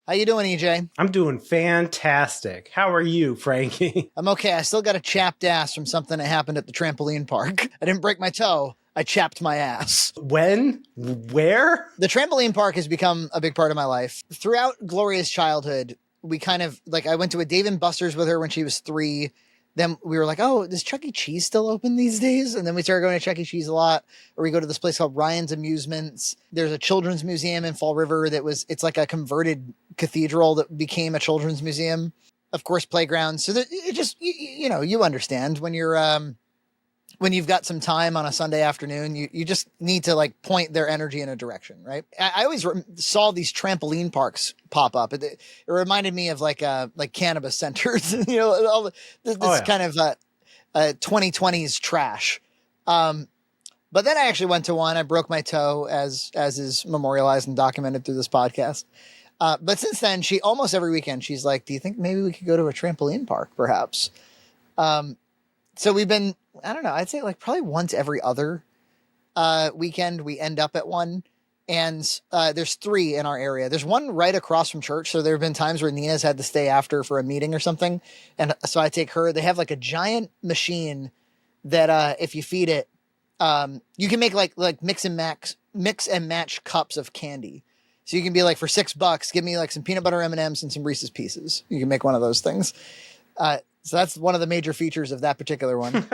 How you doing, EJ? I'm doing fantastic. How are you, Frankie? I'm okay. I still got a chapped ass from something that happened at the trampoline park. I didn't break my toe. I chapped my ass. When? Where? The trampoline park has become a big part of my life. Throughout Gloria's childhood, we kind of, like, I went to a Dave & Buster's with her when she was 3. Then we were like, oh, does Chuck E. Cheese still open these days? And then we started going to Chuck E. Cheese a lot. Or we go to this place called Ryan's Amusements. There's a children's museum in Fall River it's like a converted cathedral that became a children's museum. Of course, playgrounds. So it just, you understand when when you've got some time on a Sunday afternoon, you just need to like point their energy in a direction, right? I always saw these trampoline parks pop up. It reminded me of like cannabis centers, all this kind of 2020s trash. But then I actually went to one. I broke my toe, as is memorialized and documented through this podcast. But since then, almost every weekend, she's like, do you think maybe we could go to a trampoline park, perhaps? So we've been, I don't know, I'd say like probably once every other weekend we end up at one. And there's 3 in our area. There's one right across from church. So there have been times where Nina's had to stay after for a meeting or something. And so I take her. They have like a giant machine that if you feed it, you can make like mix and match cups of candy. So you can be like, for $6, give me like some peanut butter M&Ms and some Reese's Pieces. You can make one of those things. So that's one of the major features of that particular one.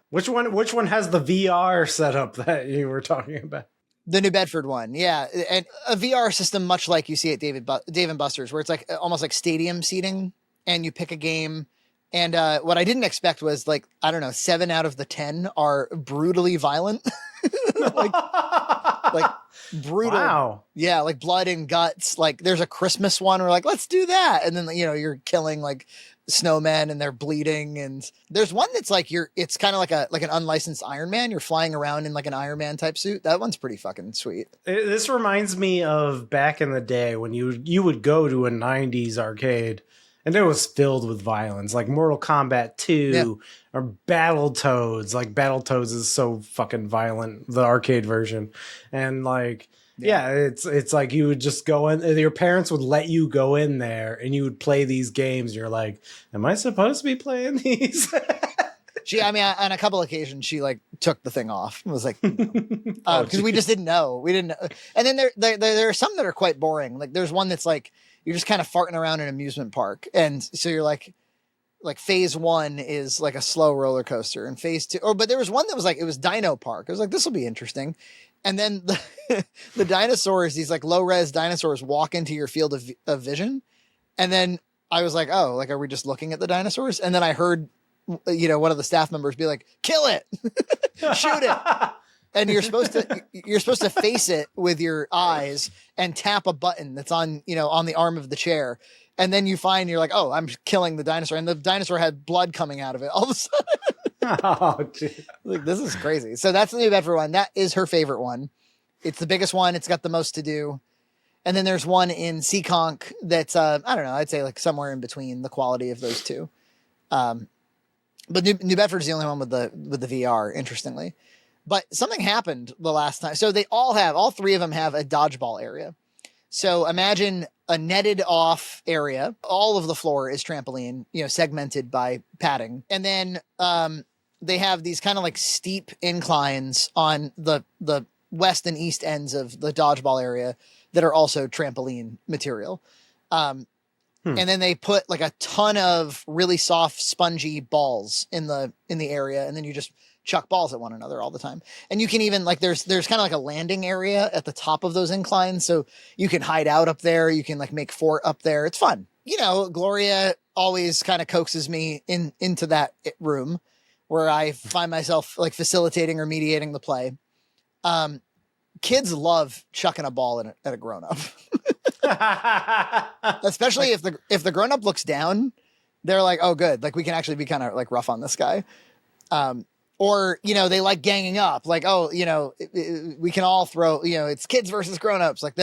Which one has the VR setup that you were talking about? The New Bedford one. Yeah. And a VR system, much like you see at Dave & Buster's, where it's like almost like stadium seating, and you pick a game. And what I didn't expect was, like, I don't know, 7 out of the 10 are brutally violent. like brutal. Wow. Yeah. Like blood and guts. Like there's a Christmas one where like, let's do that. And then, you're killing like snowmen and they're bleeding. And there's one that's like it's kind of like an unlicensed Iron Man. You're flying around in like an Iron Man type suit. That one's pretty fucking sweet. This reminds me of back in the day when you would go to a 90s arcade and it was filled with violence, like Mortal Kombat 2 or Battletoads. Like Battletoads is so fucking violent, the arcade version. And like, it's like you would just go in, your parents would let you go in there and you would play these games. You're like, am I supposed to be playing these? On a couple occasions, she like took the thing off. It was like, because we just didn't know. We didn't know. And then there are some that are quite boring. Like there's one that's like, you're just kind of farting around an amusement park. And so you're like phase 1 is like a slow roller coaster, and phase 2, but there was one that was like, it was Dino Park. I was like, this will be interesting. And then the dinosaurs, these like low res dinosaurs walk into your field of vision. And then I was like, oh, like, are we just looking at the dinosaurs? And then I heard, one of the staff members be like, kill it, shoot it. And you're supposed to face it with your eyes and tap a button that's on the arm of the chair. And then you're like, oh, I'm killing the dinosaur. And the dinosaur had blood coming out of it all of a sudden. Oh, geez. Like, this is crazy. So that's the New Bedford one. That is her favorite one. It's the biggest one. It's got the most to do. And then there's one in Seekonk that's, I don't know, I'd say like somewhere in between the quality of those two. But New Bedford's the only one with the VR, interestingly. But something happened the last time. So all 3 of them have a dodgeball area. So imagine a netted off area. All of the floor is trampoline, segmented by padding. And then they have these kind of like steep inclines on the west and east ends of the dodgeball area that are also trampoline material. And then they put like a ton of really soft, spongy balls in the area. And then you just chuck balls at one another all the time. And you can even like, there's kind of like a landing area at the top of those inclines. So you can hide out up there. You can like make fort up there. It's fun. Gloria always kind of coaxes me into that room where I find myself like facilitating or mediating the play. Kids love chucking a ball at a grown-up. Especially if the grown-up looks down, they're like, oh, good. Like we can actually be kind of like rough on this guy. Or, they like ganging up, like, oh, we can all throw, it's kids versus grownups. Like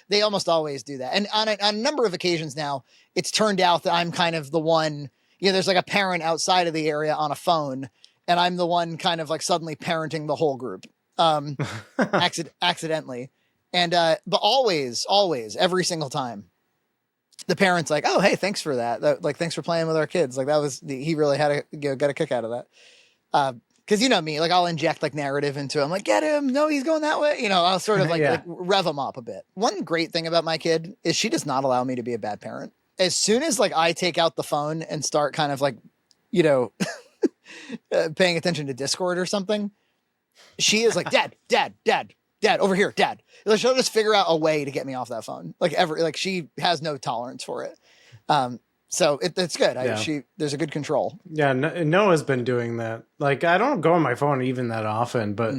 they almost always do that. And on a number of occasions now, it's turned out that I'm kind of the one, there's like a parent outside of the area on a phone, and I'm the one kind of like suddenly parenting the whole group, accidentally. And, but always, every single time, the parent's like, oh, hey, thanks for that. Like, thanks for playing with our kids. Like he really had got a kick out of that. Cause you know me, like I'll inject like narrative into him, like get him. No, he's going that way. You know, I'll sort of like rev him up a bit. One great thing about my kid is she does not allow me to be a bad parent. As soon as like I take out the phone and start kind of like, you know, paying attention to Discord or something, she is like, dad, over here, dad. She'll just figure out a way to get me off that phone. Like she has no tolerance for it. So it's good. There's a good control. Yeah. Noah's been doing that. Like, I don't go on my phone even that often, but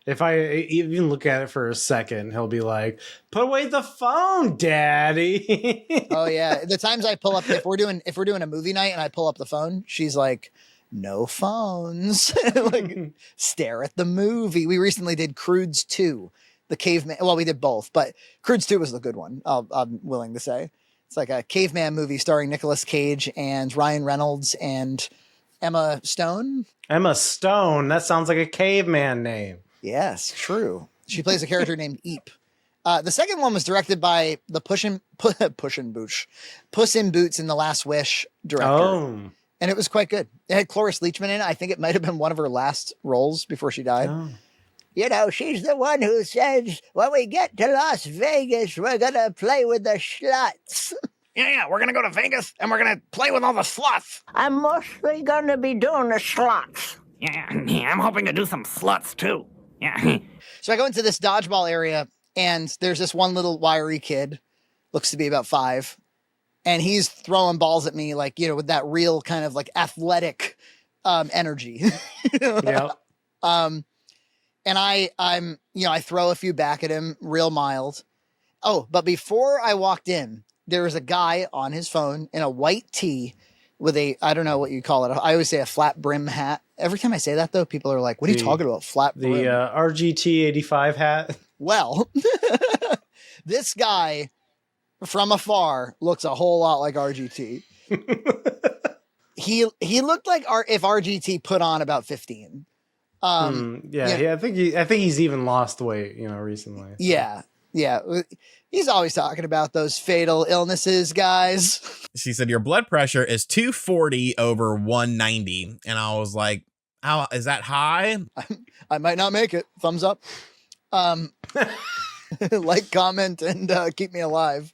if I even look at it for a second, he'll be like, put away the phone, daddy. Oh yeah. The times I pull up, if we're doing a movie night and I pull up the phone, she's like, no phones. Like stare at the movie. We recently did Crudes 2, the caveman. Well, we did both, but Crudes 2 was the good one. I'm willing to say. It's like a caveman movie starring Nicolas Cage and Ryan Reynolds and Emma Stone. Emma Stone. That sounds like a caveman name. Yes, true. She plays a character named Eep. The second one was directed by the Puss in Boots in The Last Wish director. Oh. And it was quite good. It had Cloris Leachman in it. I think it might have been one of her last roles before she died. Oh. You know, she's the one who says, when we get to Las Vegas, we're going to play with the sluts. Yeah, we're going to go to Vegas and we're going to play with all the sluts. I'm mostly going to be doing the sluts. Yeah, I'm hoping to do some sluts too. Yeah. So I go into this dodgeball area and there's this one little wiry kid, looks to be about 5. And he's throwing balls at me, like, you know, with that real kind of like athletic energy. Yeah. And I'm, you know, I throw a few back at him real mild. Oh, but before I walked in, there was a guy on his phone in a white tee with a, I don't know what you call it. I always say a flat brim hat. Every time I say that though, people are like, what are you talking about? Flat brim. The RGT 85 hat. Well, this guy from afar looks a whole lot like RGT. He looked like if RGT put on about 15. I think he's even lost weight, you know, recently. So. Yeah. He's always talking about those fatal illnesses, guys. She said, your blood pressure is 240 over 190. And I was like, how is that high? I might not make it. Thumbs up. Like, comment, and keep me alive.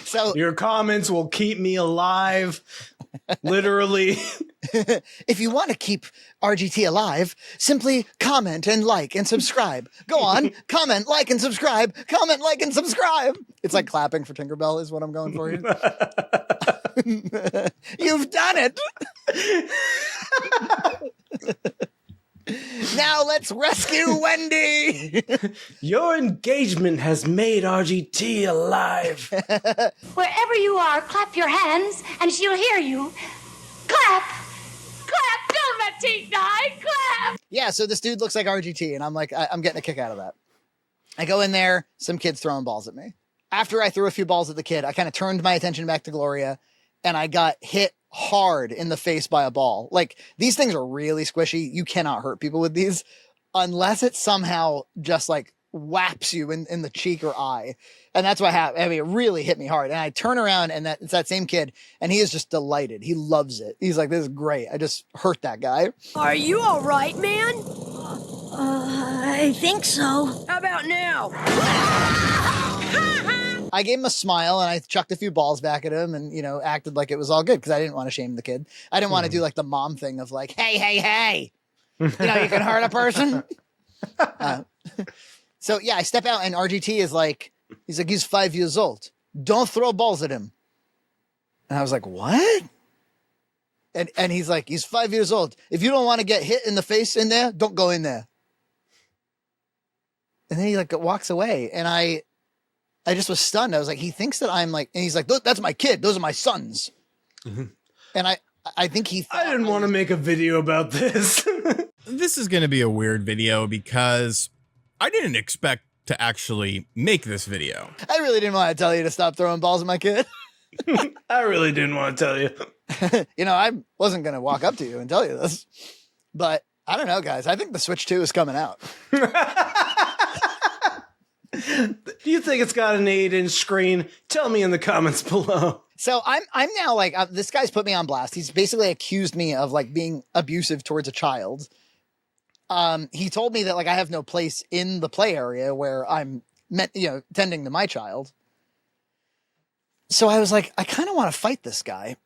So your comments will keep me alive. Literally. If you want to keep RGT alive, simply comment and like and subscribe. Go on, comment, like, and subscribe. Comment, like, and subscribe. It's like clapping for Tinkerbell is what I'm going for here. You've done it. Now let's rescue Wendy. Your engagement has made RGT alive. Wherever you are, clap your hands and she'll hear you. Clap! Clap! Don't let T die! Clap! Yeah, so this dude looks like RGT, and I'm like, I'm getting a kick out of that. I go in there, some kid's throwing balls at me. After I threw a few balls at the kid, I kind of turned my attention back to Gloria, and I got hit hard in the face by a ball. Like, these things are really squishy. You cannot hurt people with these unless it somehow just like whaps you in the cheek or eye. And that's what happened. I mean, it really hit me hard. And I turn around and it's that same kid, and he is just delighted. He loves it. He's like, this is great. I just hurt that guy. Are you all right, man? I think so. How about now? I gave him a smile and I chucked a few balls back at him and, you know, acted like it was all good because I didn't want to shame the kid. I didn't want to do like the mom thing of like, hey, you know, you can hurt a person. So yeah, I step out and RGT is like, he's 5 years old. Don't throw balls at him. And I was like, what? And he's like, he's 5 years old. If you don't want to get hit in the face in there, don't go in there. And then he like walks away. And I just was stunned. I was like, he thinks that I'm like, and he's like, that's my kid. Those are my sons. Mm-hmm. And I think he thought I didn't want to make a video about this. This is going to be a weird video because I didn't expect to actually make this video. I really didn't want to tell you to stop throwing balls at my kid. I really didn't want to tell you. You know, I wasn't going to walk up to you and tell you this, but I don't know, guys. I think the Switch 2 is coming out. Do you think it's got an 8-inch screen? Tell me in the comments below. So I'm now like, this guy's put me on blast. He's basically accused me of like being abusive towards a child. He told me that like I have no place in the play area where I'm tending to my child. So I was like, I kind of want to fight this guy.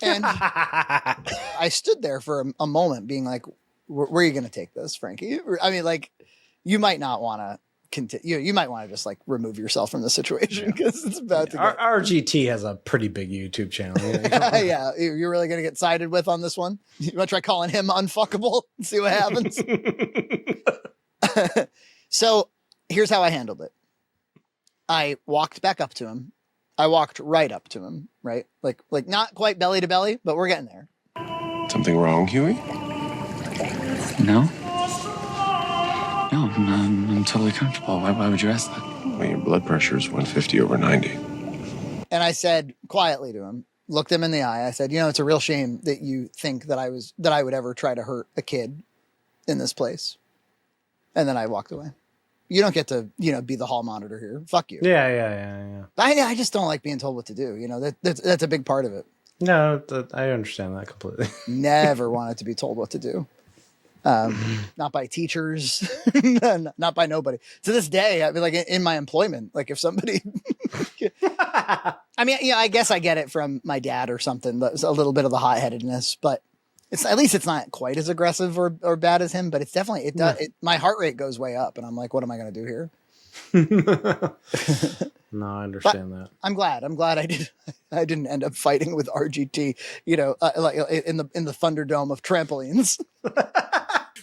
And I stood there for a moment being like, where are you going to take this, Frankie? I mean, like, you might not want to continue. You might want to just like remove yourself from the situation because it's about to go. RGT has a pretty big YouTube channel. Yeah, you're really going to get sided with on this one? You want to try calling him unfuckable and see what happens? So here's how I handled it. I walked back up to him. I walked right up to him, right? Like not quite belly to belly, but we're getting there. Something wrong, Huey? No. No, I'm totally comfortable. Why would you ask that? Well, your blood pressure is 150/90. And I said quietly to him, looked him in the eye. I said, it's a real shame that you think that I would ever try to hurt a kid in this place. And then I walked away. You don't get to, be the hall monitor here. Fuck you. Yeah. I just don't like being told what to do. That's a big part of it. No, I understand that completely. Never wanted to be told what to do. Not by teachers, not by nobody. To this day, I mean, like in my employment, like if somebody, I mean, I guess I get it from my dad or something. That's a little bit of the hot-headedness, but at least it's not quite as aggressive or bad as him. But it's definitely my heart rate goes way up, and I'm like, what am I going to do here? No, I understand that. I'm glad I didn't end up fighting with RGT, like in the Thunderdome of trampolines.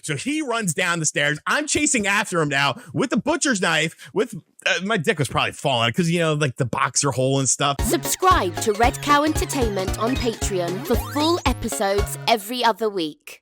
So he runs down the stairs. I'm chasing after him now with the butcher's knife. With my dick was probably falling because like the boxer hole and stuff. Subscribe to Red Cow Entertainment on Patreon for full episodes every other week.